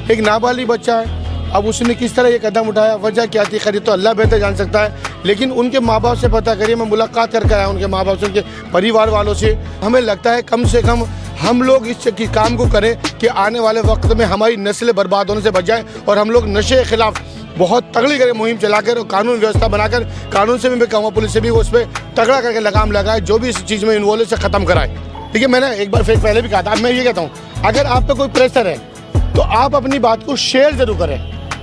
एक नाबालिग बच्चा है, अब उसने किस तरह ये कदम उठाया, वजह क्या थी, खरीद तो अल्लाह बेहतर जान सकता है। लेकिन उनके माँ बाप से पता करिए, मैं मुलाकात करके आया उनके माँ बाप से, उनके परिवार वालों से। हमें लगता है कम से कम हम लोग इस काम को करें कि आने वाले वक्त में हमारी नस्लें बर्बाद होने से बच जाए और हम लोग नशे के खिलाफ बहुत तगड़ी करें मुहिम चलाकर और कानून व्यवस्था बनाकर, कानून से भी मैं कहूँगा पुलिस से भी उस पर तगड़ा करके लगाम लगाए, जो भी इस चीज़ में इन्वॉल्व है ख़त्म कराए। ठीक है, मैंने एक बार फिर पहले भी कहा था, मैं ये कहता हूँ अगर आप पे कोई प्रेशर है तो आप अपनी बात को शेयर ज़रूर करें,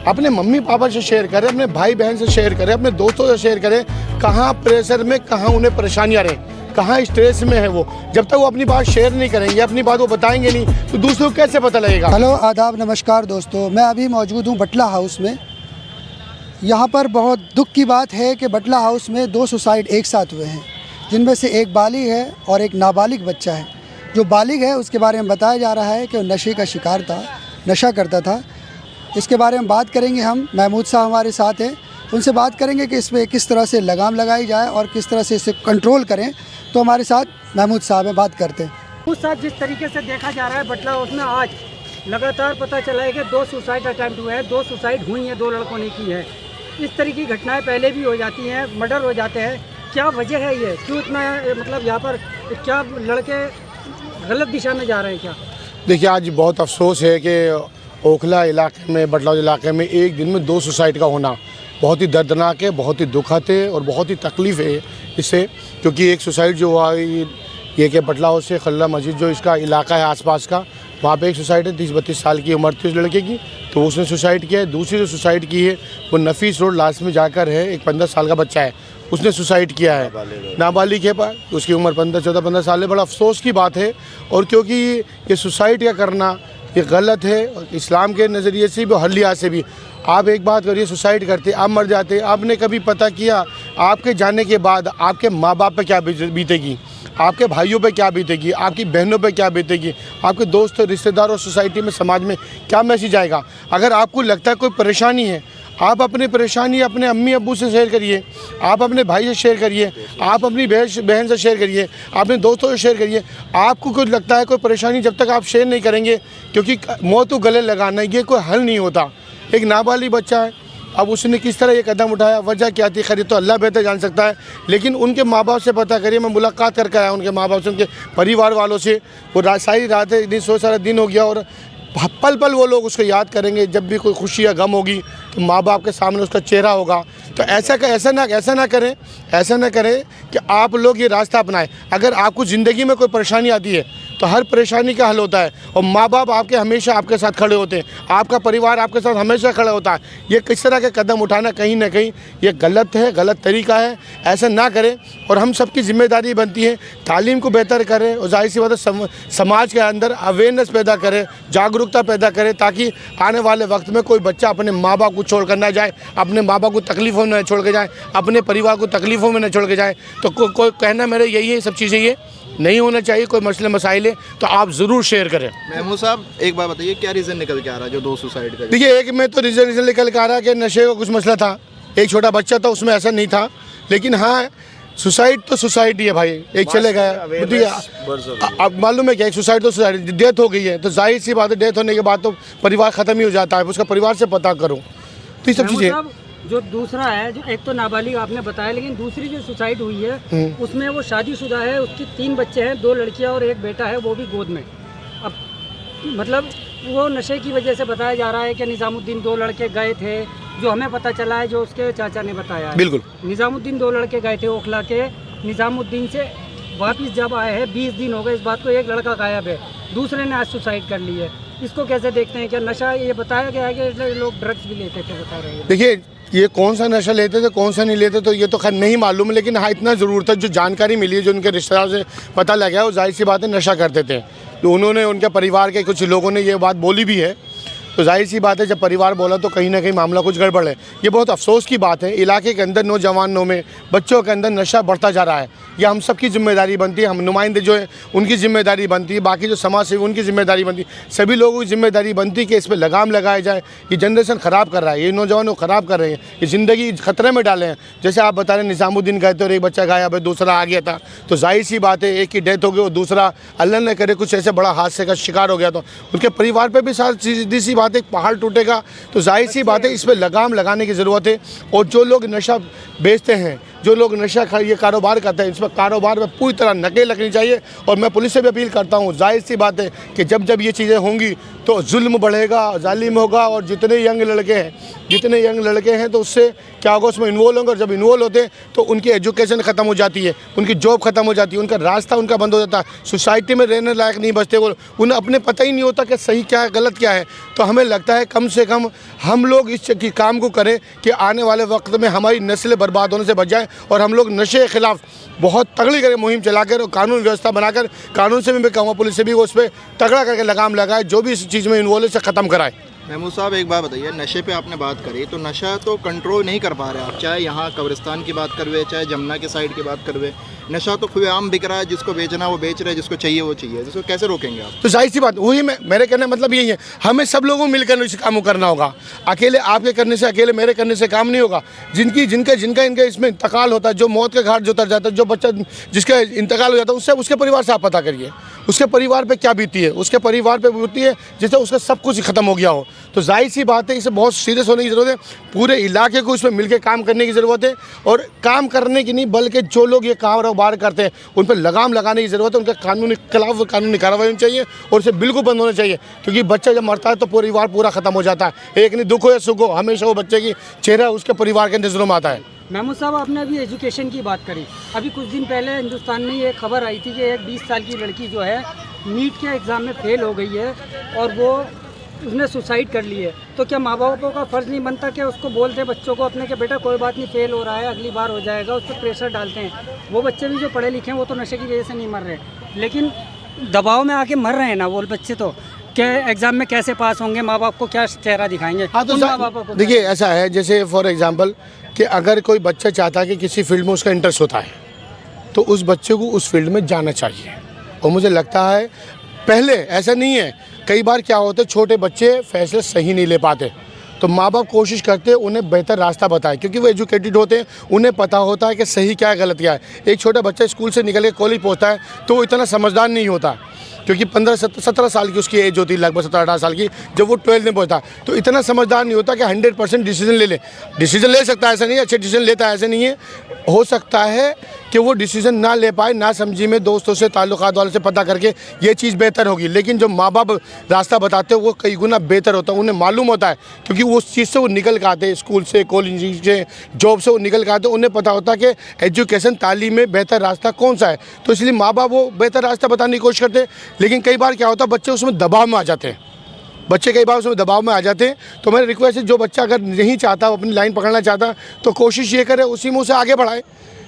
अपने मम्मी पापा से शेयर करें, अपने भाई बहन से शेयर करें, अपने दोस्तों से शेयर करें। कहाँ प्रेशर में, कहाँ उन्हें परेशानियाँ रहें, कहाँ स्ट्रेस में है वो, जब तक वो अपनी बात शेयर नहीं करेंगे, अपनी बात वो बताएंगे नहीं तो दूसरों को कैसे पता लगेगा। हेलो, आदाब, नमस्कार दोस्तों, मैं अभी मौजूद हूँ बटला हाउस में। यहाँ पर बहुत दुख की बात है कि बटला हाउस में 2 सुसाइड एक साथ हुए हैं, जिनमें से एक बालिग है और एक नाबालिग बच्चा है। जो बालिग है उसके बारे में बताया जा रहा है कि वो नशे का शिकार था, नशा करता था। इसके बारे में बात करेंगे हम, महमूद साहब हमारे साथ हैं, उनसे बात करेंगे कि इस पर किस तरह से लगाम लगाई जाए और किस तरह से इसे कंट्रोल करें। तो हमारे साथ महमूद साहब हैं, बात करते हैं। उस साथ जिस तरीके से देखा जा रहा है बटला हाउस में आज लगातार पता चला है कि 2 सुसाइड अटैम्प्ट हुए हैं, 2 सुसाइड हुई हैं, 2 लड़कों ने की है। इस तरह की घटनाएं पहले भी हो जाती हैं, मर्डर हो जाते हैं। क्या वजह है ये, क्यों इतना मतलब यहाँ पर क्या लड़के गलत दिशा में जा रहे हैं क्या? देखिए, आज बहुत अफसोस है कि ओखला इलाके में, बटला इलाके में एक दिन में 2 सुसाइड का होना बहुत ही दर्दनाक है, बहुत ही दुखद है और बहुत ही तकलीफ़ है इससे। क्योंकि एक सुसाइड जो हुआ ये कि बटला हाउस से खल्ला मस्जिद जो इसका इलाका है आसपास का, वहाँ पे एक सुसाइड है, 30-32 साल की उम्र थी उस लड़के की, तो उसने सुसाइड किया है। दूसरी जो सुसाइड की है वो नफीस रोड लास्ट में जाकर है, एक 15 साल का बच्चा है, उसने सुसाइड किया है, नाबालिग है, उसकी उम्र 14-15 साल है। बड़ा अफसोस की बात है। और क्योंकि ये सुसाइड का करना ये गलत है, और इस्लाम के नज़रिए से भी, हर लिहाज से भी। आप एक बात करिए, सुसाइड करते आप मर जाते, आपने कभी पता किया आपके जाने के बाद आपके माँ बाप पे क्या बीतेगी, आपके भाइयों पे क्या बीतेगी, आपकी बहनों पे क्या बीतेगी, आपके दोस्त रिश्तेदार और सोसाइटी में, समाज में क्या मैसेज आएगा। अगर आपको लगता है कोई परेशानी है, आप अपनी परेशानी अपने अम्मी अब्बू से शेयर करिए, आप अपने भाई से शेयर करिए, आप अपनी बहन से शेयर करिए, अपने दोस्तों से शेयर करिए। आपको कुछ लगता है कोई परेशानी, जब तक आप शेयर नहीं करेंगे, क्योंकि मौत को गले लगाना ये कोई हल नहीं होता। एक नाबालिग बच्चा है, अब उसने किस तरह ये कदम उठाया, वजह क्या थी, खरीद तो अल्लाह बेहतर जान सकता है। लेकिन उनके माँ बाप से पता करिए, मैं मुलाकात करके आया उनके माँ बाप से, उनके परिवार वालों से। वो सारी रात है, इतनी सारा दिन हो गया और पल पल वो लोग उसको याद करेंगे। जब भी कोई खुशी या गम होगी तो माँ बाप के सामने उसका चेहरा होगा। तो ऐसा ना करें कि आप लोग ये रास्ता अपनाएं। अगर आपको ज़िंदगी में कोई परेशानी आती है तो हर परेशानी का हल होता है, और माँ बाप आपके हमेशा आपके साथ खड़े होते हैं, आपका परिवार आपके साथ हमेशा खड़ा होता है। ये किस तरह के कदम उठाना कहीं ना कहीं ये गलत है, गलत तरीका है, ऐसा ना करें। और हम सबकी जिम्मेदारी बनती है तालीम को बेहतर करें, और जाहिर सी बात है समाज के अंदर अवेयरनेस पैदा करें, जागरूकता पैदा करें, ताकि आने वाले वक्त में कोई बच्चा अपने माँ बाप को छोड़ कर ना जाए, अपने माँ बाप को तकलीफ़ों में न छोड़ के जाए, अपने परिवार को तकलीफ़ों में न छोड़ के जाए। तो कोई कहना मेरे यही है, सब चीज़ें ये नहीं होना चाहिए। कोई मसले मसाइल है तो आप ज़रूर शेयर करें। महमूद साहब, एक बात बताइए, क्या रीज़न निकल के आ रहा है जो 2 सुसाइड का? देखिए, एक में तो रीज़न निकल के आ रहा है कि नशे का कुछ मसला था, एक छोटा बच्चा था, उसमें ऐसा नहीं था। लेकिन हाँ, सुसाइड तो सुसाइड ही है भाई, एक चले गया। अब मालूम है क्या, एक सुसाइड तो सुसाइड, डेथ हो गई है तो जाहिर सी बात है, डेथ होने के बाद तो परिवार ख़त्म ही हो जाता है, उसका परिवार से पता करो। तो ये सब चीज़ें। जो दूसरा है, जो एक तो नाबालिग आपने बताया, लेकिन दूसरी जो सुसाइड हुई है उसमें वो शादीशुदा है, उसकी 3 बच्चे हैं, 2 लड़कियां और एक बेटा है, वो भी गोद में। अब मतलब वो नशे की वजह से बताया जा रहा है कि निज़ामुद्दीन 2 लड़के गए थे, जो हमें पता चला है, जो उसके चाचा ने बताया है। बिल्कुल, निज़ामुद्दीन 2 लड़के गए थे ओखला के, निज़ामुद्दीन से वापस जब आए हैं 20 दिन हो गए इस बात को, एक लड़का गायब है, दूसरे ने आज सुसाइड कर ली है। इसको कैसे देखते हैं? क्या नशा, ये बताया गया है कि लोग ड्रग्स भी लेते थे, बता रहे हैं? देखिए, ये कौन सा नशा लेते थे, कौन सा नहीं लेते, तो ये तो खैर नहीं मालूम, लेकिन हाँ इतना ज़रूर था, जो जानकारी मिली है, जो उनके रिश्तेदार से पता लगा है, वो जाहिर सी बात है नशा करते थे। तो उन्होंने, उनके परिवार के कुछ लोगों ने ये बात बोली भी है, तो जाहिर सी बात है जब परिवार बोला तो कहीं ना कहीं मामला कुछ गड़बड़ है। ये बहुत अफसोस की बात है, इलाके के अंदर नौजवानों में, बच्चों के अंदर नशा बढ़ता जा रहा है। यह हम सब की जिम्मेदारी बनती है, हम नुमाइंदे जो है उनकी जिम्मेदारी बनती है, बाकी जो समाज सेवी उनकी जिम्मेदारी बनती है, सभी लोगों की जिम्मेदारी बनती है कि इस पर लगाम लगाया जाए। ये जनरेशन ख़राब कर रहा है, ये नौजवान को ख़राब कर रहे हैं, ये ज़िंदगी खतरे में डाले हैं। जैसे आप बता रहे हैं, निज़ामुद्दीन गए थे और एक बच्चा गायब है, दूसरा आ गया था, तो जाहिर सी बात है एक की डेथ हो गई और दूसरा अल्लाह न करे कुछ ऐसे बड़ा हादसे का शिकार हो गया, तो उनके परिवार पर भी सीधी सी बात है पहाड़ टूटेगा, तो जाहिर सी बात है इस पर लगाम लगाने की ज़रूरत है। और जो लोग नशा बेचते हैं, जो लोग नशा ये कारोबार करते हैं, इस पर कारोबार में पूरी तरह नकेल लगनी चाहिए। और मैं पुलिस से भी अपील करता हूँ, जाहिर सी बात है कि जब जब ये चीज़ें होंगी तो जुल्म बढ़ेगा, जालिम होगा, और जितने यंग लड़के हैं तो उससे क्या होगा, उसमें इन्वॉल्व होंगे। और जब इन्वॉल्व होते हैं तो उनकी एजुकेशन ख़त्म हो जाती है, उनकी जॉब ख़त्म हो जाती है, उनका रास्ता उनका बंद हो जाता है, सोसाइटी में रहने लायक नहीं बचते वो, उन्हें अपने पता ही नहीं होता कि सही क्या है गलत क्या है। तो हमें लगता है कम से कम हम लोग इस काम को करें कि आने वाले वक्त में हमारी नस्लें बर्बाद होने से बच जाए, और हम लोग नशे के खिलाफ बहुत तगड़ी करके मुहिम चलाकर और कानून व्यवस्था बनाकर, कानून से भी मैं कहूँगा पुलिस से भी उस पर तगड़ा करके लगाम लगाए, जो भी इस चीज़ में इन्वॉल्व है से ख़त्म कराए। महमूद साहब एक बात बताइए, नशे पे आपने बात करी, तो नशा तो कंट्रोल नहीं कर पा रहे आप, चाहे यहाँ कब्रिस्तान की बात करवे, चाहे जमुना के साइड की बात करवे, नशा तो खुलेआम बिक रहा है, जिसको बेचना वो बेच रहा है, जिसको चाहिए वो चाहिए, जिसको कैसे रोकेंगे आप? तो जाहिर सी बात वही मेरे कहने मतलब यही है, हमें सब लोगों को मिलकर इस काम को करना होगा। अकेले आपके करने से, अकेले मेरे करने से काम नहीं होगा। जिनका इनका इसमें इंतकाल होता है, जो मौत के घाट जो उतर जाता है, जो बच्चा जिसका इंतकाल हो जाता है, उससे उसके परिवार से आप पता करिए उसके परिवार पे क्या बीती है, उसके परिवार पे बीती है जिससे उसका सब कुछ ख़त्म हो गया हो। तो जाहिर सी बात है इसे बहुत सीरियस होने की ज़रूरत है, पूरे इलाके को इसमें मिलकर काम करने की ज़रूरत है। और काम करने की नहीं, बल्कि जो लोग ये कारोबार करते हैं उन पर लगाम लगाने की ज़रूरत है, उनके कानूनी खिलाफ कानूनी कार्रवाई होनी चाहिए और इसे बिल्कुल बंद होना चाहिए। क्योंकि बच्चा जब मरता है तो परिवार पूरा ख़त्म हो जाता है, एक नहीं दुख हो या सुख हो, हमेशा वो बच्चे की चेहरा उसके परिवार के नज़रों में आता है। महमूद साहब, आपने अभी एजुकेशन की बात करी। अभी कुछ दिन पहले हिंदुस्तान में ये खबर आई थी कि एक 20 साल की लड़की जो है नीट के एग्ज़ाम में फेल हो गई है और उसने सुसाइड कर ली है। तो क्या माँ बापों का फ़र्ज़ नहीं बनता कि उसको बोलते बच्चों को अपने कि बेटा कोई बात नहीं, फेल हो रहा है, अगली बार हो जाएगा, उस पर प्रेशर डालते हैं। वो बच्चे भी जो पढ़े लिखे हैं वो तो नशे की वजह से नहीं मर रहे, लेकिन दबाव में आके मर रहे हैं ना वो बच्चे। तो क्या एग्ज़ाम में कैसे पास होंगे, माँ बाप को क्या चेहरा दिखाएंगे? हाँ, तो माँ बापों को देखिए ऐसा है, जैसे फॉर एग्जांपल कि अगर कोई बच्चा चाहता है कि किसी फील्ड में उसका इंटरेस्ट होता है तो उस बच्चे को उस फील्ड में जाना चाहिए। और मुझे लगता है पहले ऐसा नहीं है, कई बार क्या होता है छोटे बच्चे फैसले सही नहीं ले पाते, तो माँ बाप कोशिश करते हैं उन्हें बेहतर रास्ता बताए, क्योंकि वो एजुकेटेड होते हैं, उन्हें पता होता है कि सही क्या है गलत क्या है। एक छोटा बच्चा स्कूल से निकल के कॉलेज पहुँचता है तो वो इतना समझदार नहीं होता, क्योंकि 15-17 साल की उसकी एज होती है, लगभग 17-18 साल की। जब वो 12th में पहुंचता तो इतना समझदार नहीं होता कि 100% डिसीजन ले सकता है, ऐसा नहीं है, अच्छे डिसीजन लेता है ऐसा नहीं है। हो सकता है कि वो डिसीजन ना ले पाए, ना समझी में दोस्तों से ताल्लुकात वालों से पता करके ये चीज़ बेहतर होगी, लेकिन जो माँ बाप रास्ता बताते हैं वो कई गुना बेहतर होता है, उन्हें मालूम होता है, क्योंकि वो उस चीज़ से वो निकल के आते हैं, स्कूल से, कॉलेज से, जॉब से वो निकल के आते हैं, उन्हें पता होता है कि एजुकेशन तालीम में बेहतर रास्ता कौन सा है। तो इसलिए माँ बाप वो बेहतर रास्ता बताने की कोशिश करते हैं, लेकिन कई बार क्या होता है बच्चे उसमें दबाव में आ जाते हैं, तो मेरी रिक्वेस्ट है जो बच्चा अगर नहीं चाहता, अपनी लाइन पकड़ना चाहता, तो कोशिश ये करे उसी मुँह से आगे बढ़ाए।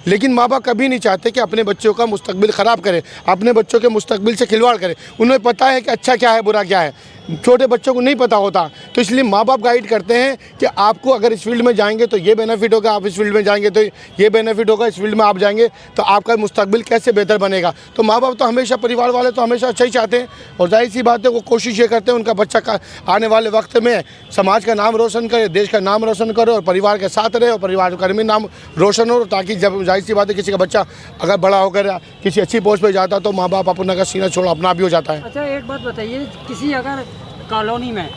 लेकिन माँ बाप कभी नहीं चाहते कि अपने बच्चों का मुस्तकबिल ख़राब करें, अपने बच्चों के मुस्तकबिल से खिलवाड़ करें। उन्हें पता है कि अच्छा क्या है बुरा क्या है, छोटे बच्चों को नहीं पता होता, तो इसलिए माँ बाप गाइड करते हैं कि आपको अगर इस फील्ड में जाएंगे तो ये बेनिफिट होगा, आप इस फील्ड में जाएंगे तो ये बेनिफिट होगा, इस फील्ड में आप जाएंगे तो आपका मुस्तकबिल कैसे बेहतर बनेगा। तो माँ बाप तो हमेशा, परिवार वाले तो हमेशा अच्छा ही चाहते हैं, और जाहिर सी बात है वो कोशिश ये करते हैं उनका बच्चा का आने वाले वक्त में समाज का नाम रोशन करे, देश का नाम रोशन करे, और परिवार के साथ रहे, और परिवार का भी नाम रोशन हो, ताकि जब जाहिर सी बात है किसी का बच्चा अगर बड़ा होकर किसी अच्छी पोस्ट पर जाता तो माँ बाप अपना का सीना छोड़ अपना भी हो जाता है। अच्छा, एक बात बताइए, किसी अगर कॉलोनी में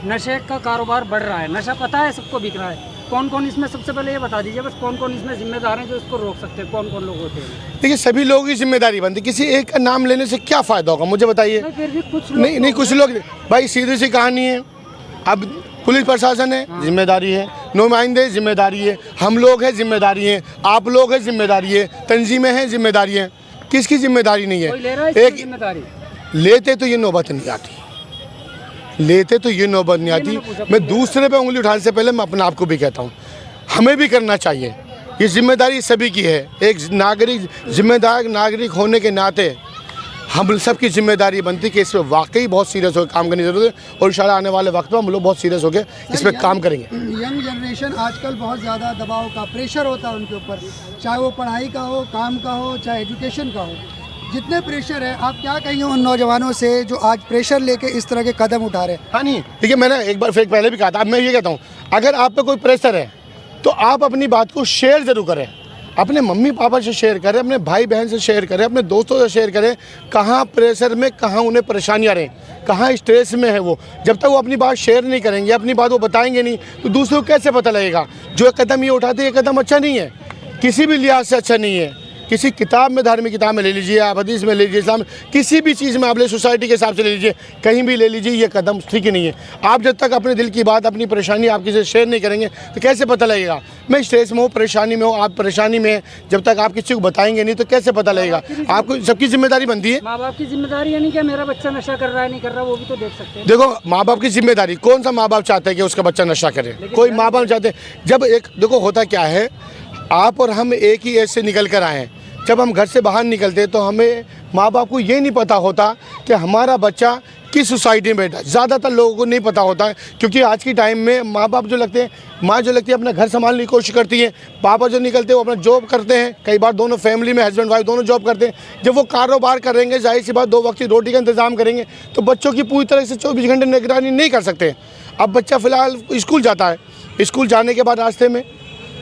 नशे का कारोबार बढ़ रहा है, नशा पता है सबको बिक रहा है, कौन कौन इसमें, सबसे पहले ये बता दीजिए बस, कौन कौन इसमें जिम्मेदार हैं जो इसको रोक सकते हैं, कौन कौन लोग होते हैं? देखिए सभी लोगों की जिम्मेदारी बनती है, किसी एक का नाम लेने से क्या फ़ायदा होगा मुझे बताइए। फिर भी कुछ लोग नहीं कुछ लोग, भाई सीधी सी कहानी है, अब पुलिस प्रशासन है जिम्मेदारी है, नुमाइंदे जिम्मेदारी है, हम लोग हैं जिम्मेदारी है, आप लोग हैं जिम्मेदारी है, तंजीमें हैं जिम्मेदारी है, किसकी जिम्मेदारी नहीं है? एक जिम्मेदारी लेते तो ये नौबत नहीं आती, मैं दूसरे पे उंगली उठाने से पहले मैं अपने आप को भी कहता हूँ हमें भी करना चाहिए, ये जिम्मेदारी सभी की है। एक नागरिक, जिम्मेदार नागरिक होने के नाते हम सब की जिम्मेदारी बनती है कि इस पर वाकई बहुत सीरियस होकर काम करने की ज़रूरत है, और इंशाल्लाह आने वाले वक्त में हम लोग बहुत सीरियस होकर इस पर काम करेंगे। यंग जनरेशन आजकल बहुत ज़्यादा दबाव का, प्रेशर होता है उनके ऊपर, चाहे वो पढ़ाई का हो, काम का हो, चाहे एजुकेशन का हो, जितने प्रेशर है, आप क्या कहेंगे उन नौजवानों से जो आज प्रेशर लेके इस तरह के कदम उठा रहे हैं? हाँ नहीं, देखिए मैंने एक बार फिर पहले भी कहा था, अब मैं ये कहता हूँ अगर आप पे कोई प्रेशर है तो आप अपनी बात को शेयर ज़रूर करें, अपने मम्मी पापा से शेयर करें, अपने भाई बहन से शेयर करें, अपने दोस्तों से शेयर करें, कहाँ प्रेशर में, कहाँ उन्हें परेशानियाँ रहें, कहाँ स्ट्रेस में है वो। जब तक वो अपनी बात शेयर नहीं करेंगे, अपनी बात वो बताएंगे नहीं, तो दूसरों को कैसे पता लगेगा। जो कदम ये उठाते हैं, ये कदम अच्छा नहीं है, किसी भी लिहाज से अच्छा नहीं है। किसी किताब में, धार्मिक किताब में ले लीजिए, आप हदीस में ले लीजिए, इस्लाम किसी भी चीज़ में आप ले, सोसाइटी के हिसाब से ले लीजिए, कहीं भी ले लीजिए, ये कदम ठीक ही नहीं है। आप जब तक अपने दिल की बात, अपनी परेशानी आप किसी से शेयर नहीं करेंगे तो कैसे पता लगेगा। मैं स्ट्रेस में हूँ, परेशानी में हूँ, आप परेशानी में हैं, जब तक आप किसी को बताएंगे नहीं तो कैसे पता लगेगा। आपको सबकी जिम्मेदारी बनती है। माँ बाप की जिम्मेदारी है नहीं क्या मेरा बच्चा नशा कर रहा है नहीं कर रहा, वो भी तो देख सकते हैं। देखो, माँ बाप की जिम्मेदारी, कौन सा माँ बाप चाहता है कि उसका बच्चा नशा करे? कोई माँ बाप चाहते हैं। जब एक देखो होता क्या है, आप और हम एक ही एज से निकल कर आए हैं। जब हम घर से बाहर निकलते तो हमें माँ बाप को ये नहीं पता होता कि हमारा बच्चा किस सोसाइटी में बैठा है। ज़्यादातर लोगों को नहीं पता होता है, क्योंकि आज की टाइम में माँ बाप जो लगते हैं, माँ जो लगती है अपना घर संभालने की कोशिश करती है, पापा जो निकलते हैं वो अपना जॉब करते हैं। कई बार दोनों फैमिली में हस्बैंड वाइफ दोनों जॉब करते हैं। जब वो कारोबार करेंगे, जाहिर सी बात 2 वक्त की रोटी का इंतज़ाम करेंगे, तो बच्चों की पूरी तरह से 24 घंटे निगरानी नहीं कर सकते। अब बच्चा फ़िलहाल स्कूल जाता है, स्कूल जाने के बाद रास्ते में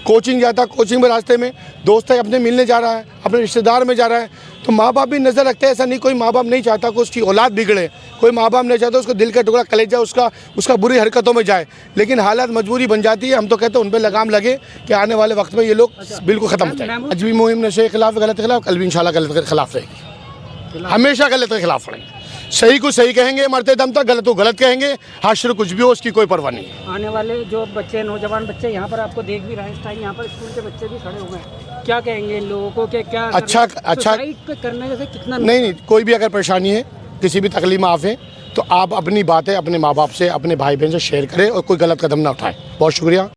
कोचिंग जाता है, कोचिंग में रास्ते में दोस्त है अपने मिलने जा रहा है, अपने रिश्तेदार में जा रहा है, तो माँ बाप भी नज़र रखते हैं। ऐसा नहीं, कोई माँ बाप नहीं चाहता कि उसकी औलाद बिगड़े, कोई माँ बाप नहीं चाहता उसको दिल का टुकड़ा कलेजा उसका बुरी हरकतों में जाए, लेकिन हालात मजबूरी बन जाती है। हम तो कहते हैं उन पर लगाम लगे कि आने वाले वक्त में ये लोग बिल्कुल ख़त्म हो जाए। आज भी मुहिम नशे के खिलाफ, गलत के खिलाफ, कल भी इंशाल्लाह गलत के खिलाफ रहेगी, हमेशा गलत के खिलाफ रहेंगे। सही को सही कहेंगे मरते दम तक, गलत को गलत कहेंगे, हाशिर कुछ भी हो उसकी कोई परवाह नहीं है। आने वाले जो बच्चे, नौजवान बच्चे यहाँ पर आपको देख भी रहे हैं इस टाइम, यहाँ पर स्कूल के बच्चे भी खड़े हुए हैं, क्या कहेंगे इन लोगों को कि क्या अच्छा सुसाइड पे करने से कितना नहीं, कोई भी अगर परेशानी है, किसी भी तकलीफ में आप हैं, तो आप अपनी बातें अपने माँ बाप से, अपने भाई बहन से शेयर करें और कोई गलत कदम ना उठाएं। बहुत शुक्रिया।